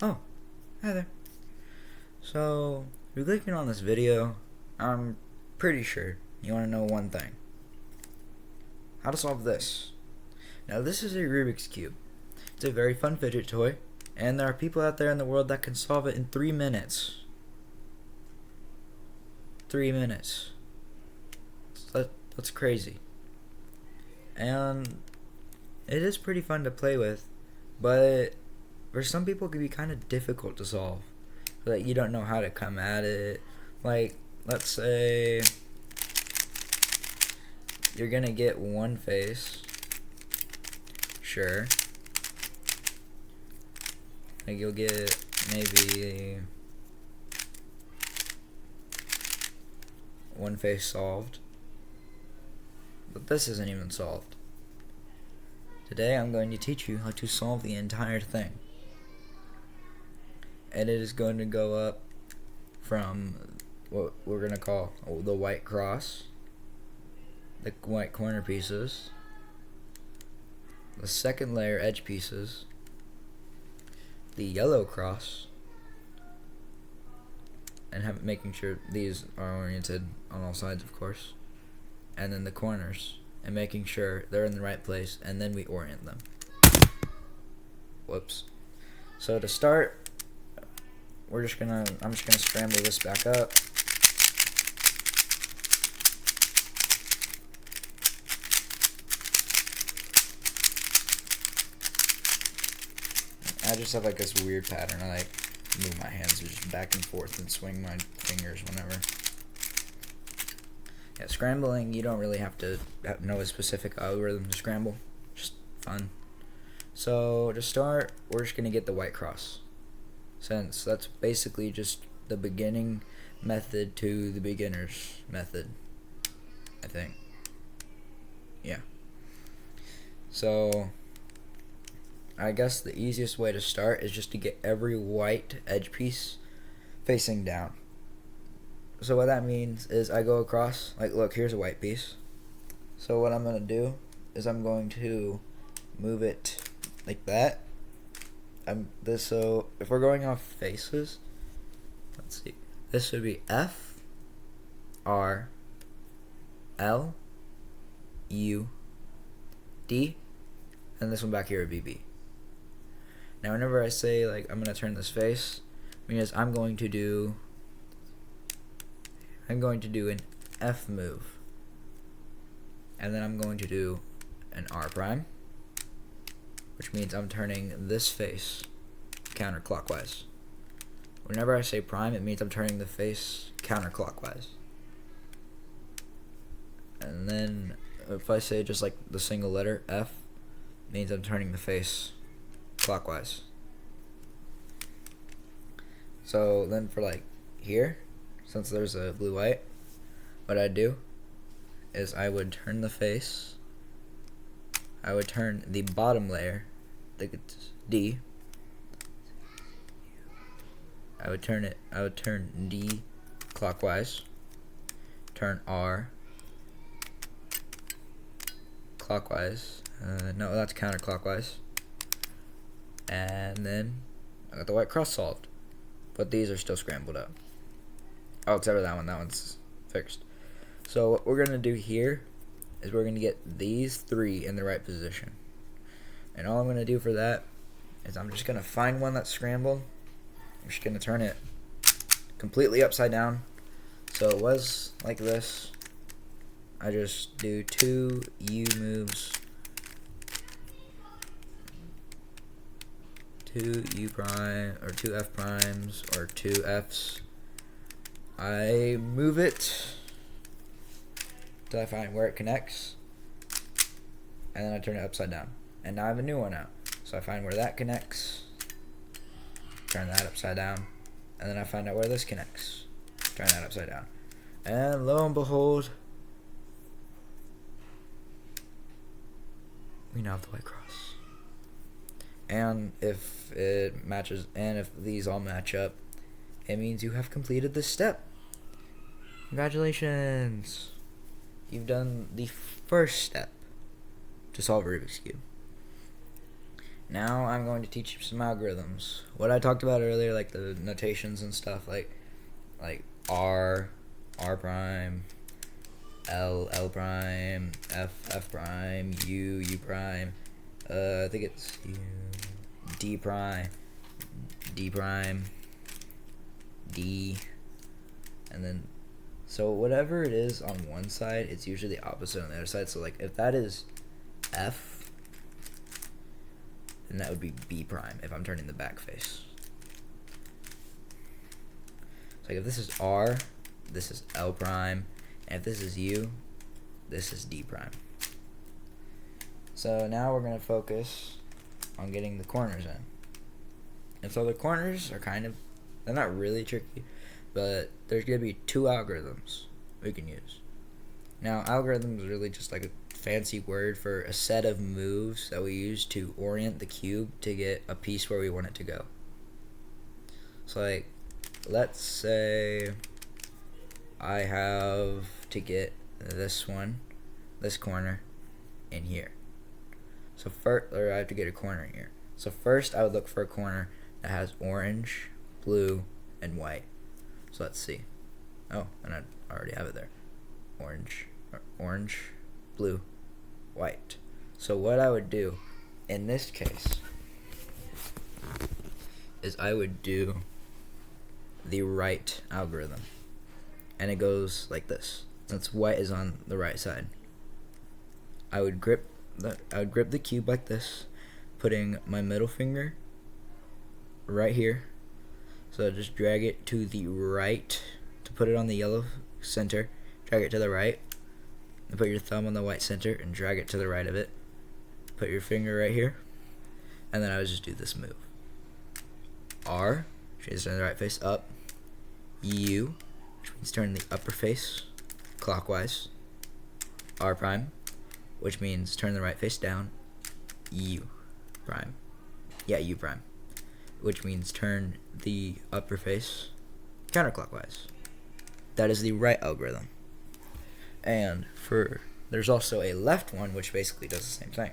Oh, hi there. So, you're clicking on this video. I'm pretty sure you want to know one thing. How to solve this. Now, this is a Rubik's Cube. It's a very fun fidget toy, and there are people out there in the world that can solve it in 3 minutes. 3 minutes. That's crazy. And it is pretty fun to play with, but for some people it can be kind of difficult to solve. Like, you don't know how to come at it. Like, let's say you're gonna get one face. Sure. Like, you'll get maybe one face solved. But this isn't even solved. Today I'm going to teach you how to solve the entire thing. And it is going to go up from what we're going to call the white cross, the white corner pieces, the second layer edge pieces, the yellow cross, and making sure these are oriented on all sides, of course, and then the corners, and making sure they're in the right place, and then we orient them. Whoops. So to start, I'm just gonna scramble this back up. I just have like this weird pattern. I like move my hands just back and forth and swing my fingers whenever. Yeah, scrambling, you don't really have to know a specific algorithm to scramble. Just fun. So to start, we're just gonna get the white cross, since that's basically just the beginning method to the beginner's method, I think. Yeah. So I guess the easiest way to start is just to get every white edge piece facing down. So what that means is I go across, like, look, here's a white piece. So what I'm going to do is I'm going to move it like that. So if we're going off faces, let's see. This would be F, R, L, U, D, and this one back here would be B. Now whenever I say, like, I'm going to turn this face, because I'm going to do an F move, and then I'm going to do an R prime, which means I'm turning this face counterclockwise. Whenever I say prime, it means I'm turning the face counterclockwise. And then if I say just like the single letter F, it means I'm turning the face clockwise. So then for like here, since there's a blue white, what I'd do is I would turn the face, I would turn the bottom layer, I think it's D, I would turn D clockwise, turn R clockwise, no, that's counterclockwise, and then I got the white cross solved, but these are still scrambled up. Oh, except for that one's fixed. So what we're going to do here is we're going to get these three in the right position. And all I'm going to do for that is I'm just going to find one that's scrambled. I'm just going to turn it completely upside down. So it was like this. I just do 2 U moves. 2 U prime, or 2 F primes, or 2 Fs. I move it till I find where it connects, and then I turn it upside down. And now I have a new one out. So I find where that connects, turn that upside down, and then I find out where this connects, turn that upside down. And lo and behold, we now have the white cross. And if it matches, and if these all match up, it means you have completed this step. Congratulations! You've done the first step to solve a Rubik's Cube. now I'm going to teach you some algorithms. What I talked about earlier, like the notations and stuff, like R, R prime, L prime, F prime, U prime. I think it's U, D prime, D prime, D, and then so whatever it is on one side, it's usually the opposite on the other side. So like if that is F, then that would be B prime if I'm turning the back face. So like if this is R, this is L prime, and if this is U, this is D prime. So now we're going to focus on getting the corners in. And so the corners are they're not really tricky, but there's going to be two algorithms we can use. Now, algorithm is really just like a fancy word for a set of moves that we use to orient the cube to get a piece where we want it to go. So like, let's say I have to get this corner in here. So I have to get a corner here. So first I would look for a corner that has orange, blue, and white. So let's see. Oh, and I already have it there. Orange, blue, white. So what I would do in this case is I would do the right algorithm. And it goes like this. Since white is on the right side, I would grip the cube like this, putting my middle finger right here. So just drag it to the right to put it on the yellow center. Drag it to the right, and put your thumb on the white center and drag it to the right of it. Put your finger right here, and then I would just do this move. R, which means turn the right face up. U, which means turn the upper face clockwise. R prime, which means turn the right face down. U prime, which means turn the upper face counterclockwise. That is the right algorithm. And there's also a left one, which basically does the same thing.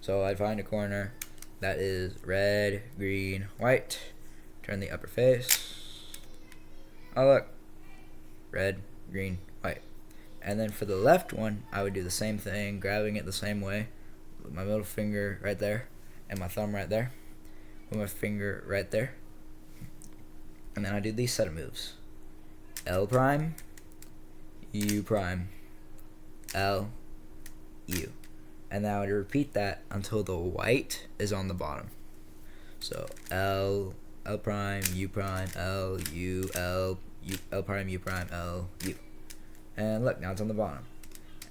So I'd find a corner that is red, green, white. Turn the upper face. Oh look, red, green, white. And then for the left one, I would do the same thing, grabbing it the same way. With my middle finger right there, and my thumb right there. With my finger right there. And then I do these set of moves. L prime, U prime, L, U. And now I would repeat that until the white is on the bottom. So L prime, U prime, L, U, L prime, U prime, L, U. And look, now it's on the bottom.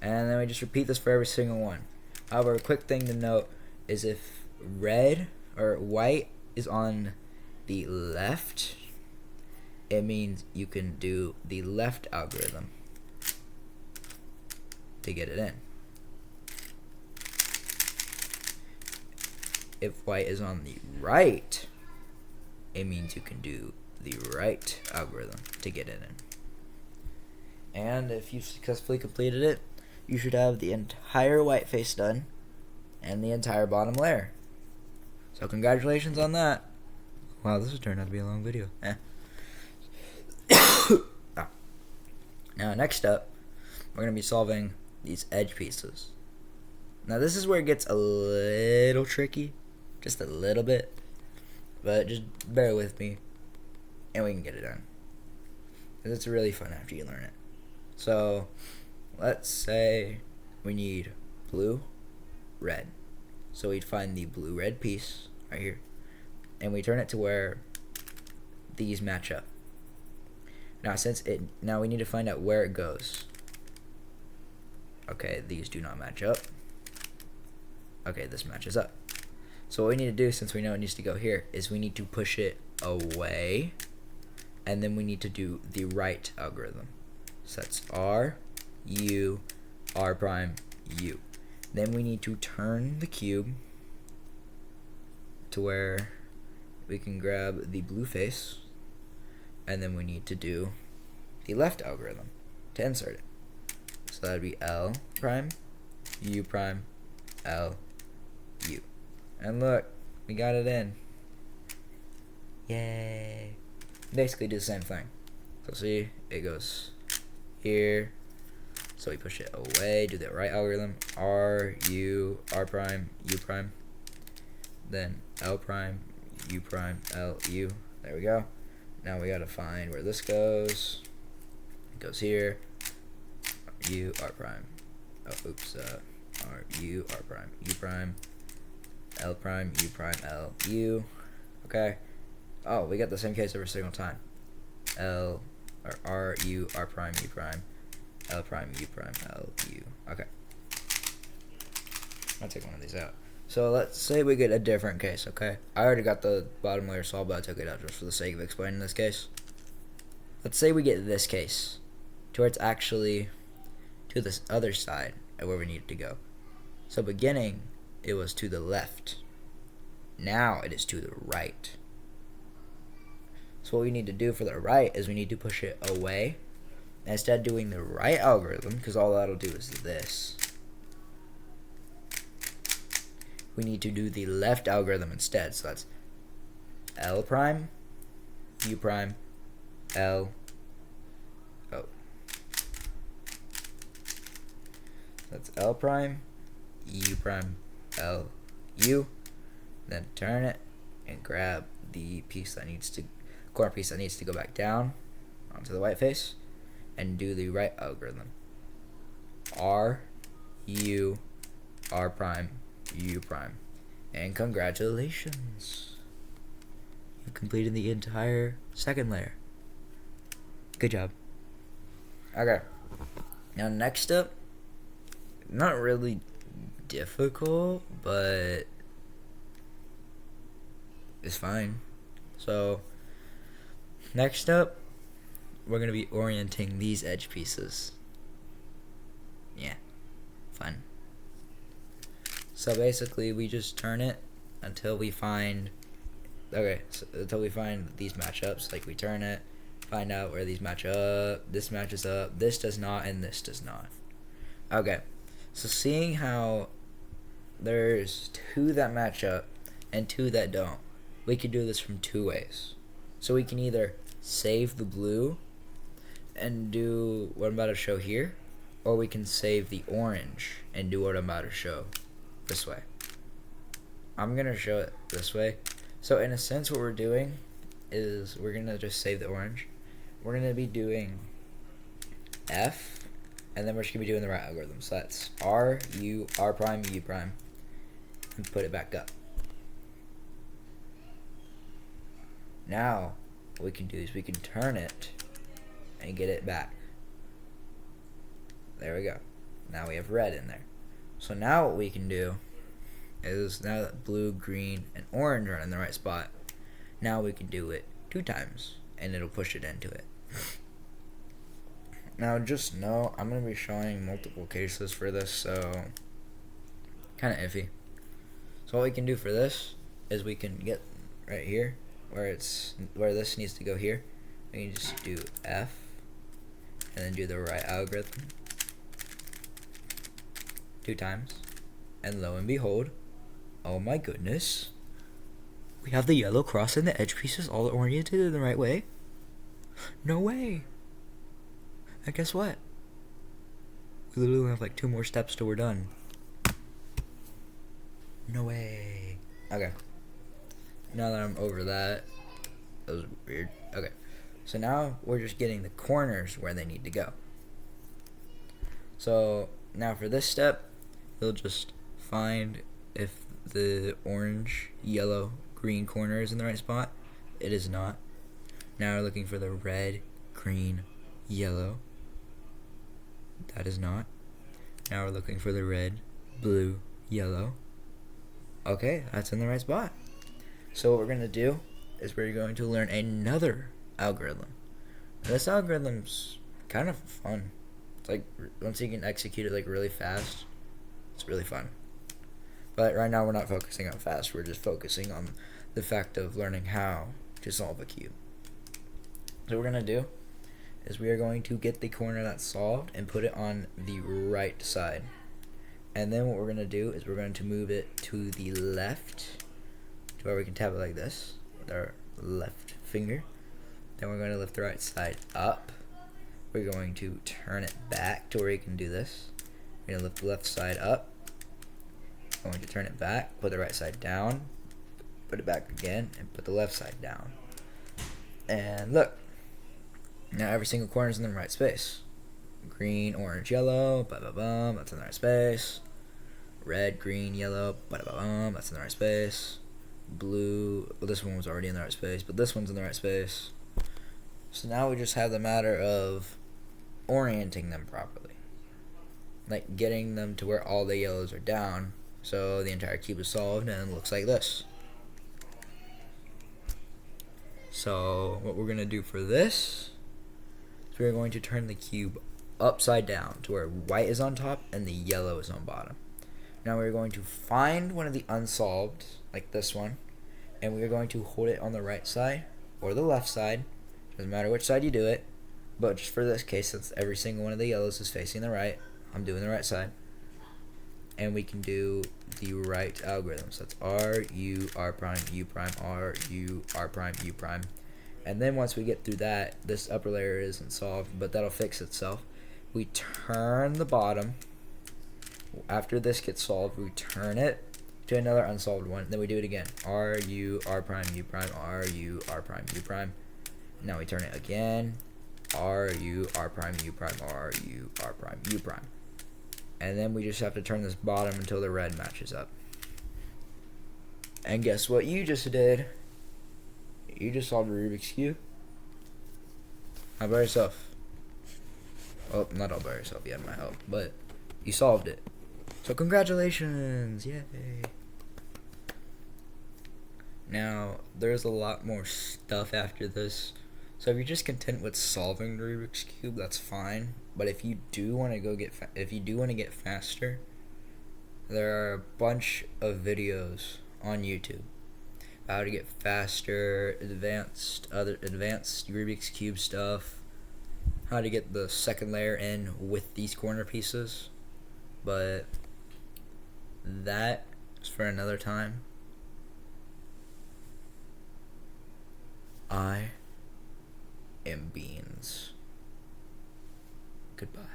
And then we just repeat this for every single one. However, a quick thing to note is if red or white is on the left, it means you can do the left algorithm to get it in. If white is on the right, it means you can do the right algorithm to get it in. And if you've successfully completed it, you should have the entire white face done and the entire bottom layer. So congratulations on that. Wow, this has turned out to be a long video. Now next up, we're going to be solving these edge pieces. Now this is where it gets a little tricky, just a little bit, but just bear with me and we can get it done. Because it's really fun after you learn it. So let's say we need blue, red. So we'd find the blue-red piece right here, and we turn it to where these match up. Now we need to find out where it goes. Okay, these do not match up. Okay, this matches up. So what we need to do, since we know it needs to go here, is we need to push it away, and then we need to do the right algorithm. So that's R, U, R prime, U. Then we need to turn the cube to where we can grab the blue face, and then we need to do the left algorithm to insert it. So that would be L prime, U prime, L, U. And look, We got it in. Yay. Basically do the same thing. So see, it goes here. So we push it away, do the right algorithm. R, U, R prime, U prime. Then L prime, U prime, L, U. There we go. Now we gotta find where this goes. It goes here. U, R prime. Oh, oops. R, U, R prime, U prime, L prime, U prime, L, U. Okay. Oh, we got the same case every single time. L, or R, U, R prime, U prime, L prime, U prime, L, U. Okay. I'll take one of these out. So let's say we get a different case, okay? I already got the bottom layer solved, but I took it out just for the sake of explaining this case. Let's say we get this case, to where it's actually to this other side of where we need to go. So beginning, it was to the left. Now it is to the right. So what we need to do for the right is we need to push it away. And instead of doing the right algorithm, because all that'll do is this, we need to do the left algorithm instead. So that's L prime, U prime, L, oh. That's L prime, U prime, L, U. Then turn it and grab the piece that needs to, corner piece that needs to go back down onto the white face and do the right algorithm. R, U, R prime, U prime. And congratulations. You completed the entire second layer. Good job. Okay. Now next up, not really difficult, but it's fine. So next up, we're going to be orienting these edge pieces. Yeah, fun. So basically, we just turn it until we find, until we find these matchups. Like we turn it, find out where these match up, this matches up, this does not, and this does not. Okay, so seeing how there's two that match up and two that don't, we can do this from two ways. So we can either save the blue and do what I'm about to show here, or we can save the orange and do what I'm about to show this way. I'm gonna show it this way. So in a sense, what we're doing is we're gonna just save the orange. We're gonna be doing F, and then we're just gonna be doing the right algorithm. So that's R, U, R prime, U prime, and put it back up. Now, what we can do is we can turn it and get it back. There we go. Now we have red in there. So now what we can do is, now that blue, green, and orange are in the right spot, now we can do it 2 times, and it'll push it into it. Now just know, I'm going to be showing multiple cases for this, so kind of iffy. So what we can do for this is we can get right here, where this needs to go here. We can just do F, and then do the right algorithm 2 times, and lo and behold, oh my goodness, we have the yellow cross and the edge pieces all oriented in the right way. No way. And guess what? We literally have like 2 more steps till we're done. No way. Okay. Now that I'm over that was weird. Okay. So now we're just getting the corners where they need to go. So now for this step, you'll just find if the orange, yellow, green corner is in the right spot. It is not. Now we're looking for the red, green, yellow. That is not. Now we're looking for the red, blue, yellow. Okay, that's in the right spot. So what we're going to do is we're going to learn another algorithm. This algorithm's kind of fun. It's like, once you can execute it like really fast, it's really fun. But right now we're not focusing on fast, we're just focusing on the fact of learning how to solve a cube. So what we're going to do is we are going to get the corner that's solved and put it on the right side. And then what we're going to do is we're going to move it to the left to where we can tap it like this with our left finger. Then we're going to lift the right side up. We're going to turn it back to where you can do this. We're going to lift the left side up. We're going to turn it back, put the right side down, put it back again, and put the left side down. And look, now every single corner is in the right space. Green, orange, yellow, ba-ba-bum, that's in the right space. Red, green, yellow, ba-ba-bum, that's in the right space. Blue, well, this one was already in the right space, but this one's in the right space. So now we just have the matter of orienting them properly. Like getting them to where all the yellows are down, so the entire cube is solved and it looks like this. So what we're going to do for this is we're going to turn the cube upside down to where white is on top and the yellow is on bottom. Now we're going to find one of the unsolved, like this one, and we're going to hold it on the right side or the left side. Doesn't matter which side you do it, but just for this case, since every single one of the yellows is facing the right, I'm doing the right side. And we can do the right algorithm. So it's R, U, R prime, U prime, R, U, R prime, U prime. And then once we get through that, this upper layer isn't solved, but that'll fix itself. We turn the bottom. After this gets solved, we turn it to another unsolved one. Then we do it again. R, U, R prime, U prime, R, U, R prime, U prime. Now we turn it again. R, U, R prime, U prime, R, U, R prime, U prime. And then we just have to turn this bottom until the red matches up. And guess what you just did? You just solved a Rubik's Cube. All by yourself. Well, not all by yourself, you had my help, but you solved it. So congratulations, yay. Now, there's a lot more stuff after this. So if you're just content with solving the Rubik's Cube, that's fine. But if you do want to get faster, there are a bunch of videos on YouTube about how to get faster, advanced Rubik's Cube stuff, how to get the second layer in with these corner pieces. But that is for another time. I am Beans. Goodbye.